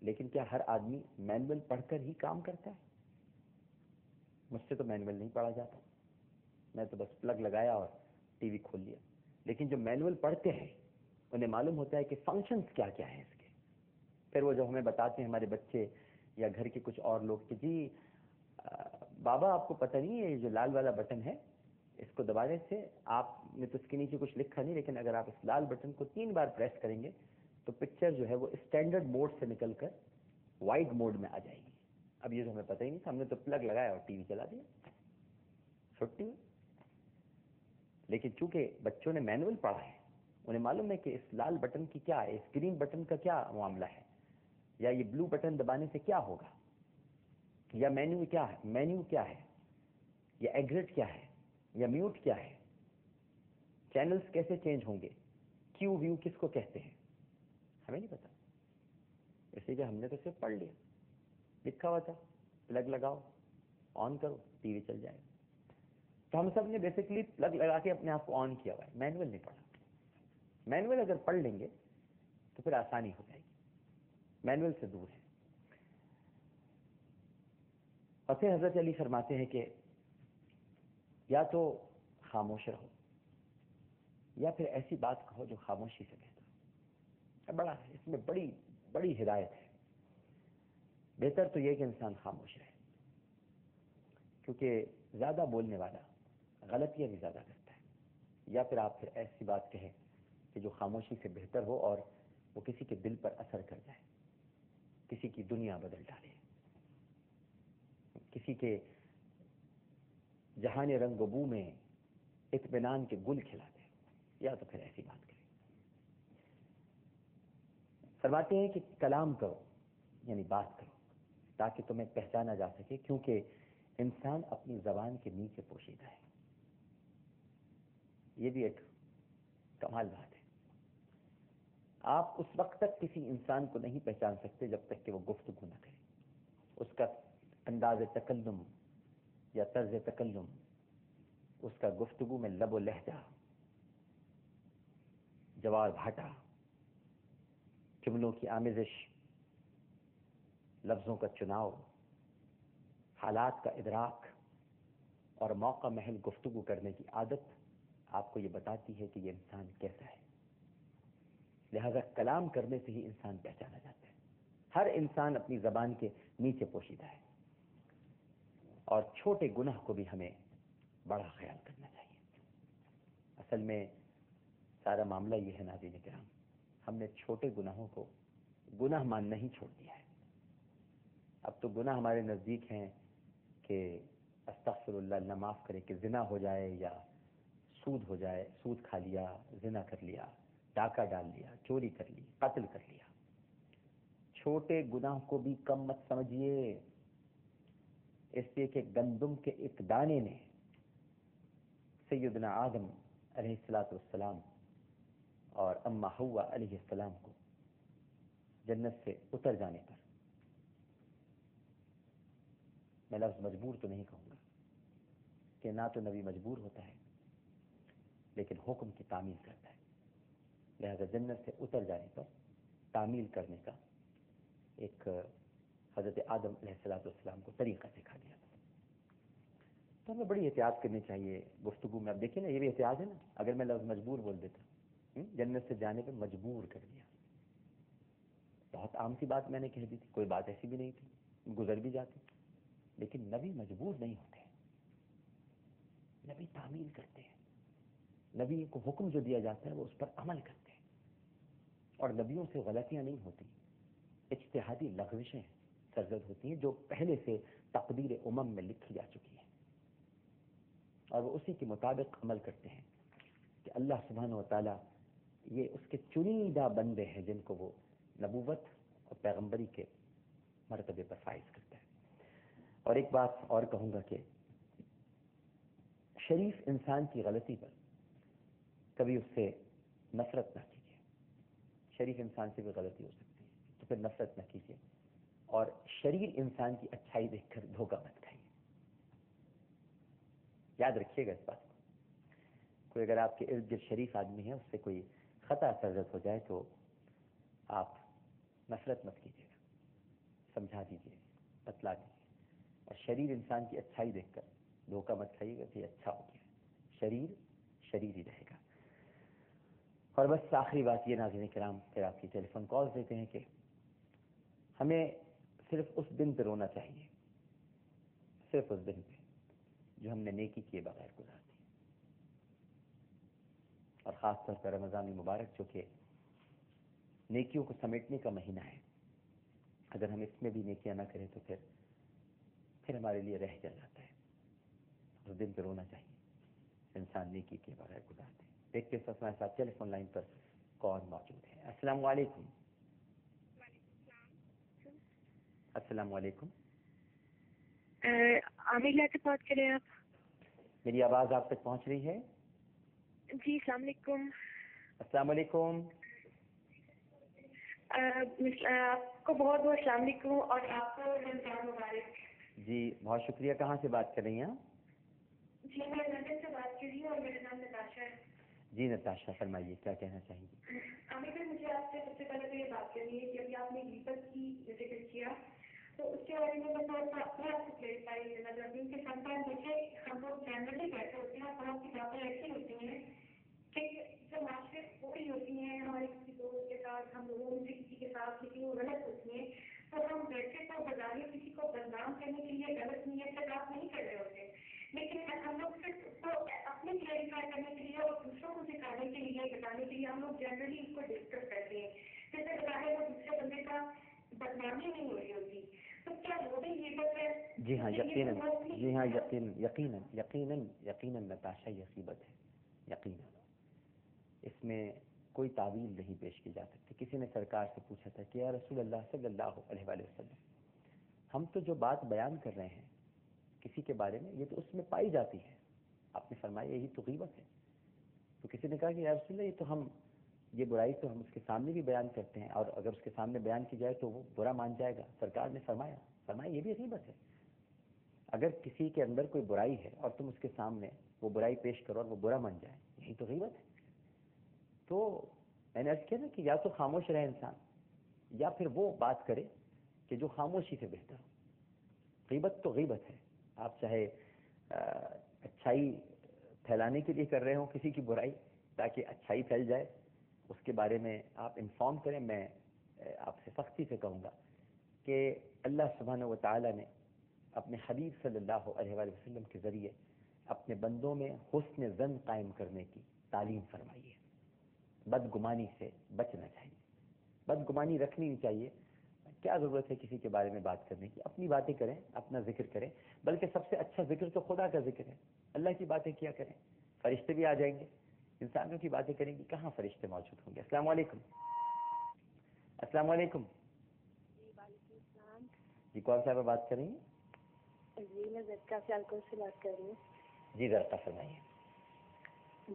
لیکن کیا ہر آدمی مینول پڑھ کر ہی کام کرتا ہے؟ مجھ سے تو مینول نہیں پڑھا جاتا، میں تو بس پلگ لگایا اور ٹی وی کھول لیا. لیکن جو مینول پڑھتے ہیں انہیں معلوم ہوتا ہے کہ فنکشنز کیا کیا ہیں اس کے. پھر وہ جو ہمیں بتاتے ہیں ہمارے بچے یا گھر کے کچھ اور لوگ کہ جی بابا آپ کو پتہ نہیں ہے یہ جو لال والا بٹن ہے اس کو دبانے سے آپ نے تو اس کے نیچے کچھ لکھا نہیں، لیکن اگر آپ اس لال بٹن کو 3 بار پریس کریں گے تو پکچر جو ہے وہ اسٹینڈرڈ موڈ سے نکل کر وائٹ موڈ میں آ جائے گی. اب یہ تو ہمیں پتہ ہی نہیں تھا، ہم نے تو پلگ لگایا اور ٹی وی چلا دیا چھٹی میں. لیکن چونکہ بچوں نے مینول پڑھا ہے انہیں معلوم ہے کہ اس لال بٹن کی کیا ہے، اس گرین بٹن کا کیا معاملہ ہے، یا یہ بلو بٹن دبانے سے کیا ہوگا، یا مینیو کیا ہے، یا ایگزٹ کیا ہے، یا میوٹ کیا ہے، چینلز کیسے چینج ہوں گے، کیو ویو کس کو کہتے ہیں، ہمیں نہیں پتا. اس لیے کہ ہم نے تو صرف پڑھ لیا، لکھا ہوا تھا پلگ لگاؤ آن کرو ٹی وی چل جائے. تو ہم سب نے بیسکلی پلگ لگا کے اپنے آپ کو آن کیا ہوا ہے، مینول نہیں پڑھا. مینول اگر پڑھ لیں گے تو پھر آسانی ہو جائے گی، مینول سے دور ہے. اور پھر حضرت علی فرماتے ہیں کہ یا تو خاموش رہو یا پھر ایسی بات کہو جو خاموشی سے بہتر ہو. بڑا اس میں بڑی بڑی ہدایت ہے. بہتر تو یہ کہ انسان خاموش رہے، کیونکہ زیادہ بولنے والا غلطیاں بھی زیادہ کرتا ہے. یا پھر آپ پھر ایسی بات کہیں کہ جو خاموشی سے بہتر ہو اور وہ کسی کے دل پر اثر کر جائے، کسی کی دنیا بدل ڈالے، کسی کے جہان رنگ و بو میں اطمینان کے گل کھلا دے. یا تو پھر ایسی بات کریں. فرماتے ہیں کہ کلام کرو یعنی بات کرو تاکہ تمہیں پہچانا جا سکے، کیونکہ انسان اپنی زبان کے نیچے پوشیدہ ہے. یہ بھی ایک کمال بات ہے. آپ اس وقت تک کسی انسان کو نہیں پہچان سکتے جب تک کہ وہ گفتگو نہ کرے. اس کا انداز تکلم یا طرز تکلم، اس کا گفتگو میں لب و لہجہ، جوار بھاٹا، جملوں کی آمیزش، لفظوں کا چناؤ، حالات کا ادراک اور موقع محل گفتگو کرنے کی عادت آپ کو یہ بتاتی ہے کہ یہ انسان کیسا ہے. لہذا کلام کرنے سے ہی انسان پہچانا جاتا ہے. ہر انسان اپنی زبان کے نیچے پوشیدہ ہے، اور چھوٹے گناہ کو بھی ہمیں بڑا خیال کرنا چاہیے. اصل میں سارا معاملہ یہ ہے ناظرین کرام، ہم نے چھوٹے گناہوں کو گناہ ماننا ہی چھوڑ دیا ہے. اب تو گناہ ہمارے نزدیک ہیں کہ استغفر اللہ، اللہ معاف کرے، کہ زنا ہو جائے یا سود ہو جائے، سود کھا لیا، زنا کر لیا، ڈاکہ ڈال لیا، چوری کر لی، قتل کر لیا. چھوٹے گناہ کو بھی کم مت سمجھیے، اس لیے کہ گندم کے ایک دانے نے سیدنا آدم علیہ السلام اور اما حوا علیہ السلام کو جنت سے اتر جانے پر، میں لفظ مجبور تو نہیں کہوں گا کہ نہ تو نبی مجبور ہوتا ہے لیکن حکم کی تعمیل کرتا ہے. لہذا جنت سے اتر جانے پر تعمیل کرنے کا ایک حضرت آدم علیہ السلام کو طریقہ سکھا دیا. تو ہمیں بڑی احتیاط کرنی چاہیے گفتگو میں. اب دیکھیں نا، یہ بھی احتیاط ہے نا. اگر میں لفظ مجبور بول دیتا، جنت سے جانے پہ مجبور کر دیا، بہت عام سی بات میں نے کہہ دی تھی، کوئی بات ایسی بھی نہیں تھی، گزر بھی جاتی. لیکن نبی مجبور نہیں ہوتے، نبی تعمیل کرتے ہیں. نبی کو حکم جو دیا جاتا ہے وہ اس پر عمل کرتے ہیں، اور نبیوں سے غلطیاں نہیں ہوتی، اجتہادی لغزشیں سرزد ہوتی ہیں جو پہلے سے تقدیر امم میں لکھی جا چکی ہیں، اور وہ اسی کے مطابق عمل کرتے ہیں کہ اللہ سبحانہ و تعالیٰ یہ اس کے چنیدہ بندے ہیں جن کو وہ نبوت اور پیغمبری کے مرتبے پر فائز کرتا ہے. اور ایک بات اور کہوں گا کہ شریف انسان کی غلطی پر کبھی اس سے نفرت نہ کیجیے. شریف انسان سے بھی غلطی ہو سکتی ہے تو پھر نفرت نہ کیجیے، اور شریر انسان کی اچھائی دیکھ کر دھوکہ مت کھائیے. یاد رکھیے گا اس بات کو. کوئی اگر آپ کے ارد گرد شریف آدمی ہے، اس سے کوئی خطا سرزد ہو جائے تو آپ نفرت مت کیجیے گا. سمجھا دیجیے، بتلا دیجیے، اور شریر انسان کی اچھائی دیکھ کر دھوکہ مت کھائیے گا کہ یہ اچھا ہو گیا، شریر شریر ہی رہے گا۔ اور بس آخری بات یہ ناظرین کرام، پھر آپ کی ٹیلی فون کال دیتے ہیں کہ ہمیں صرف اس دن پہ رونا چاہیے، صرف اس دن پہ جو ہم نے نیکی کیے بغیر گزار دی، اور خاص طور پر رمضان المبارک جو کہ نیکیوں کو سمیٹنے کا مہینہ ہے، اگر ہم اس میں بھی نیکیاں نہ کریں تو پھر ہمارے لیے رہ جاتا ہے۔ اس دن پہ رونا چاہیے انسان نیکی کے بغیر گزار دے۔ دیکھتے ہیں ہمارے ساتھ ٹیلی فون لائن پر کون موجود ہے۔ السلام علیکم۔ السلام علیکم۔ عاملہ سے بات کریں آپ؟ میری آواز آپ تک پہنچ رہی ہے؟ جی السلام علیکم۔ السلام علیکم۔ آپ کو بہت بہت السلام علیکم اور آپ کو رمضان مبارک۔ جی بہت شکریہ۔ کہاں سے بات کر رہی ہیں آپ؟ جی میں لندن سے بات کر رہی ہوں اور میرا نام نتاشا ہے۔ جی نتاشا، فرمائیے کیا کہنا چاہیں گی؟ عامر مجھے آپ سے سب سے پہلے تو یہ بات کرنی ہے کہ ابھی آپ نے غیبت کی ذکر کیا تو اس کے بارے میں میں آپ کو کلیریفائی کرنا چاہتی ہوں کہ سم ٹائم مجھے ہم لوگ جنرلی بیٹھے ہوتے ہیں اور بہت سی باتیں ایسی ہوتی ہیں کہ جو معاشرے پوری ہوتی ہیں ہمارے کسی دوست کے ساتھ، ہم لوگوں سے کسی کے ساتھ، لیکن وہ غلط ہوتی ہیں تو ہم بیٹھے تو بظاہر کسی کو بدنام کرنے کے لیے غلط نیت سے بات نہیں کر رہے ہوتے، لیکن ہم لوگ صرف اس کو اپنے کلیریفائی کرنے کے لیے اور دوسروں کو سکھانے کے لیے، بتانے کے لیے ہم لوگ جنرلی اس کو ڈسکس کرتے ہیں، جیسے بظاہر وہ دوسرے بندے کا بدنامی نہیں ہو رہی ہوتی، تو کیا وہ بھی غیبت ہے؟ جی ہاں یقیناً، جی ہاں یقیناً یقیناً یقیناً نتاشا یہ غیبت ہے، یقیناً اس میں کوئی تعویل نہیں پیش کی جا سکتی۔ کسی نے سرکار سے پوچھا تھا کہ یا رسول اللہ صلی اللہ علیہ وآلہ وسلم، ہم تو جو بات بیان کر رہے ہیں کسی کے بارے میں یہ تو اس میں پائی جاتی ہے، آپ نے فرمایا یہی تو غیبت ہے۔ تو کسی نے کہا کہ یا رسول اللہ یہ تو ہم یہ برائی تو ہم اس کے سامنے بھی بیان کرتے ہیں، اور اگر اس کے سامنے بیان کی جائے تو وہ برا مان جائے گا۔ سرکار نے فرمایا یہ بھی غیبت ہے۔ اگر کسی کے اندر کوئی برائی ہے اور تم اس کے سامنے وہ برائی پیش کرو اور وہ برا مان جائے، یہی تو غیبت ہے۔ تو میں نے عرض کیا نا کہ یا تو خاموش رہے انسان یا پھر وہ بات کرے کہ جو خاموشی سے بہتر ہو۔ غیبت تو غیبت ہے، آپ چاہے اچھائی پھیلانے کے لیے کر رہے ہوں کسی کی برائی تاکہ اچھائی پھیل جائے، اس کے بارے میں آپ انفارم کریں۔ میں آپ سے سختی سے کہوں گا کہ اللہ سبحانہ و تعالی نے اپنے حبیب صلی اللہ علیہ وآلہ وسلم کے ذریعے اپنے بندوں میں حسن ظن قائم کرنے کی تعلیم فرمائی ہے۔ بدگمانی سے بچنا چاہیے، بدگمانی رکھنی نہیں چاہیے۔ کیا ضرورت ہے کسی کے بارے میں بات کرنے کی؟ اپنی باتیں کریں، اپنا ذکر کریں، بلکہ سب سے اچھا ذکر تو خدا کا ذکر ہے۔ اللہ کی باتیں کیا کریں، فرشتے بھی آ جائیں گے، انسانوں کی باتیں کریں گی، کہاں فرشتے موجود ہوں گے؟ السلام علیکم۔ السلام علیکم۔ جی وعلیکم السلام۔ جی کون صاحبہ بات کر رہی ہیں؟ جی میں زدکا سیالکوٹ سے بات کر رہی ہوں۔ جی ذرا فرمائیے۔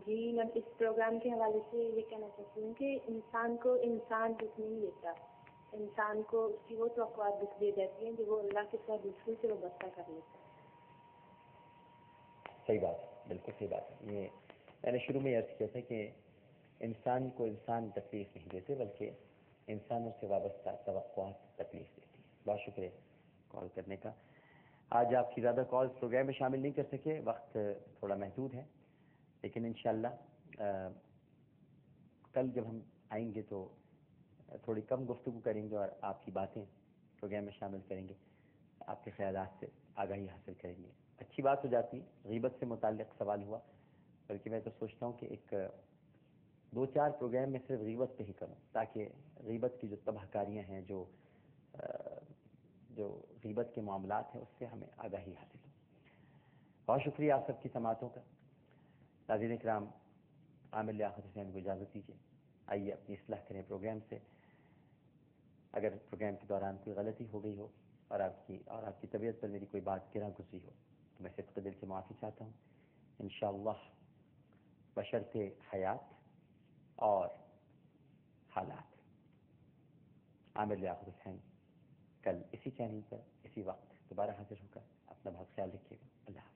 جی میں اس پروگرام کے حوالے سے یہ کہنا چاہتی ہوں کہ انسان کو انسان دکھ نہیں دیتا، انسان کو اس کی وہ توقعات دکھ دے جاتی ہیں جو وہ اللہ کے ساتھ دوسروں سے وابستہ کر لیتا ہے۔ صحیح بات، بالکل صحیح بات ہے۔ یہ میں نے شروع میں عرض کیا تھا کہ انسان کو انسان تکلیف نہیں دیتے بلکہ انسانوں سے وابستہ توقعات تکلیف دیتی ہے۔ بہت شکریہ کال کرنے کا۔ آج آپ کی زیادہ کالز پروگرام میں شامل نہیں کر سکے، وقت تھوڑا محدود ہے، لیکن انشاءاللہ کل جب ہم آئیں گے تو تھوڑی کم گفتگو کریں گے اور آپ کی باتیں پروگرام میں شامل کریں گے، آپ کے خیالات سے آگاہی حاصل کریں گے۔ اچھی بات ہو جاتی ہے۔ غیبت سے متعلق سوال ہوا، بلکہ میں تو سوچتا ہوں کہ ایک 2-4 پروگرام میں صرف غیبت پہ ہی کروں تاکہ غیبت کی جو تباہ کاریاں ہیں، جو غیبت کے معاملات ہیں، اس سے ہمیں آگاہی حاصل ہو۔ بہت شکریہ آپ سب کی سماعتوں کا۔ ناظرین کرام، عامر لیاقت حسین کو اجازت دیجیے، آئیے اپنی اصلاح کریں پروگرام سے۔ اگر پروگرام کے دوران کوئی غلطی ہو گئی ہو اور آپ کی طبیعت پر میری کوئی بات گراں گزری ہو تو میں صدق دل سے معافی چاہتا ہوں۔ انشاءاللہ بشرط حیات اور حالات، عامر لیاقت حسین کل اسی چینل پر اسی وقت دوبارہ حاضر ہوگا۔ اپنا بہت خیال رکھیے گا۔ اللہ حافظ۔